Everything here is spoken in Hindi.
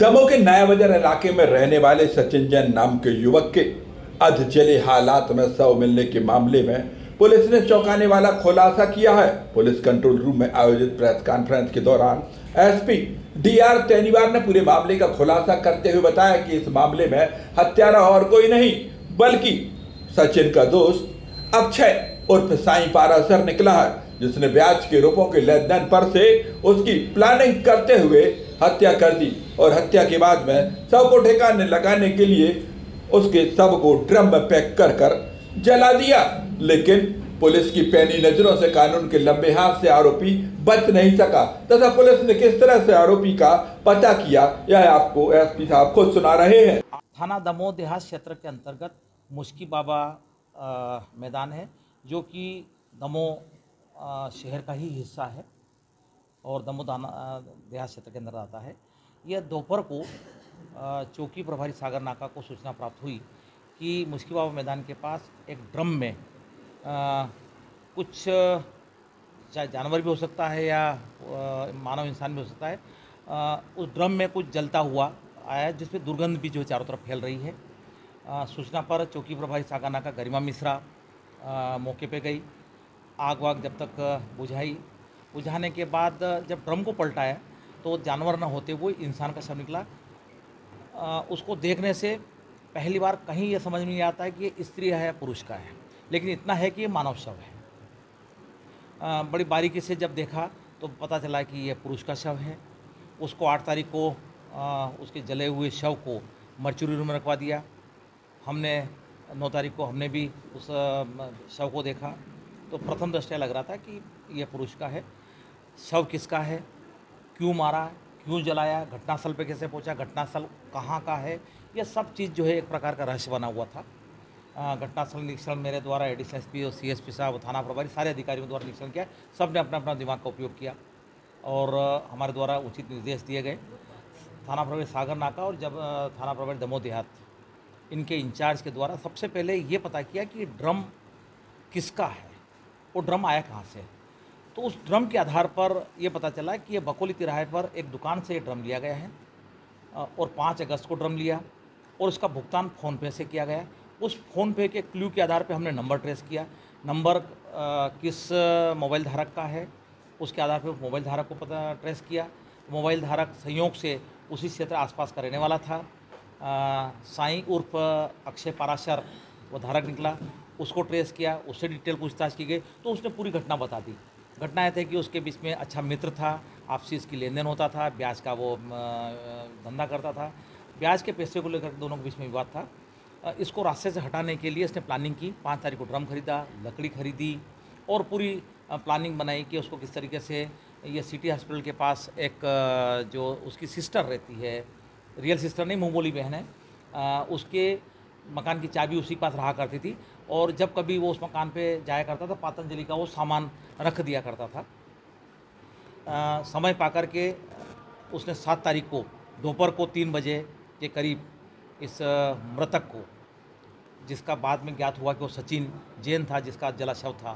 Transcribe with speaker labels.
Speaker 1: दमोह के नया बाजार इलाके में रहने वाले सचिन जैन नाम के युवक के अधजले हालात में शव मिलने के मामले में पुलिस ने चौंकाने वाला खुलासा किया है। पुलिस कंट्रोल रूम में आयोजित प्रेस कॉन्फ्रेंस के दौरान एसपी डीआर तेनीवार ने पूरे मामले का खुलासा करते हुए बताया कि इस मामले में हत्यारा और कोई नहीं बल्कि सचिन का दोस्त अक्षय उर्फ साईं पारासर निकला है, जिसने ब्याज के रुपयों के लेन देन पर से उसकी प्लानिंग करते हुए हत्या कर दी और हत्या के बाद में शव को ठिकाने लगाने के लिए उसके शव को ड्रम में पैक कर कर जला दिया। लेकिन पुलिस की पैनी नजरों से कानून के लंबे हाथ से आरोपी बच नहीं सका तथा पुलिस ने किस तरह से आरोपी का पता किया, यह आपको एसपी साहब खुद सुना रहे हैं।
Speaker 2: थाना दमोह देहात क्षेत्र के अंतर्गत मुश्की बाबा मैदान है, जो कि दमोह शहर का ही हिस्सा है और दमोह देहात क्षेत्र के अंदर आता है। यह दोपहर को चौकी प्रभारी सागर नाका को सूचना प्राप्त हुई कि मुश्की बाबा मैदान के पास एक ड्रम में कुछ, चाहे जानवर भी हो सकता है या मानव इंसान भी हो सकता है, उस ड्रम में कुछ जलता हुआ आया, जिसमें दुर्गंध भी जो चारों तरफ फैल रही है। सूचना पर चौकी प्रभारी सागर नाका गरिमा मिश्रा मौके पे गई। आग वाग जब तक बुझाने के बाद जब ड्रम को पलटाया तो जानवर न होते हुए इंसान का शव निकला। उसको देखने से पहली बार कहीं ये समझ में नहीं आता है कि ये स्त्री है या पुरुष का है, लेकिन इतना है कि ये मानव शव है। बड़ी बारीकी से जब देखा तो पता चला कि ये पुरुष का शव है। उसको 8 तारीख को उसके जले हुए शव को मर्चुरी रूम में रखवा दिया। हमने 9 तारीख को हमने भी उस शव को देखा तो प्रथम दृष्टया लग रहा था कि यह पुरुष का है। शव किसका है, क्यों मारा, क्यों जलाया, घटनास्थल पे कैसे पहुंचा, घटनास्थल कहाँ का है, यह सब चीज़ जो है एक प्रकार का रहस्य बना हुआ था। घटनास्थल निरीक्षण मेरे द्वारा एडिशनल एसपी और सीएसपी साहब, थाना प्रभारी, सारे अधिकारियों द्वारा निरीक्षण किया। सब ने अपना अपना दिमाग का उपयोग किया और हमारे द्वारा उचित निर्देश दिए गए। थाना प्रभारी सागर नाका और जब थाना प्रभारी दमोह देहात, इनके इंचार्ज के द्वारा सबसे पहले ये पता किया कि ड्रम किसका है, वो ड्रम आया कहाँ से। तो उस ड्रम के आधार पर यह पता चला कि ये बकोली तिराहे पर एक दुकान से ये ड्रम लिया गया है और 5 अगस्त को ड्रम लिया और उसका भुगतान फ़ोनपे से किया गया। उस फ़ोनपे के क्लू के आधार पर हमने नंबर ट्रेस किया। नंबर किस मोबाइल धारक का है, उसके आधार पर मोबाइल धारक को पता ट्रेस किया। मोबाइल धारक संयोग से उसी क्षेत्र आसपास का रहने वाला था। साईं उर्फ अक्षय पाराशर वो धारक निकला, उसको ट्रेस किया, उससे डिटेल पूछताछ की गई तो उसने पूरी घटना बता दी। घटना यह थी कि उसके बीच में अच्छा मित्र था, आपसी इसकी लेन देन होता था, ब्याज का वो धंधा करता था, ब्याज के पैसे को लेकर दोनों के बीच में विवाद था। इसको रास्ते से हटाने के लिए इसने प्लानिंग की। 5 तारीख को ड्रम खरीदा, लकड़ी खरीदी और पूरी प्लानिंग बनाई कि उसको किस तरीके से ये सिटी हॉस्पिटल के पास एक जो उसकी सिस्टर रहती है, रियल सिस्टर नहीं, मुँह बोली बहन है, उसके मकान की चाबी उसी के पास रहा करती थी और जब कभी वो उस मकान पे जाया करता था पतंजलि का वो सामान रख दिया करता था। समय पाकर के उसने 7 तारीख को दोपहर को 3 बजे के करीब इस मृतक को, जिसका बाद में ज्ञात हुआ कि वो सचिन जैन था, जिसका जला शव था,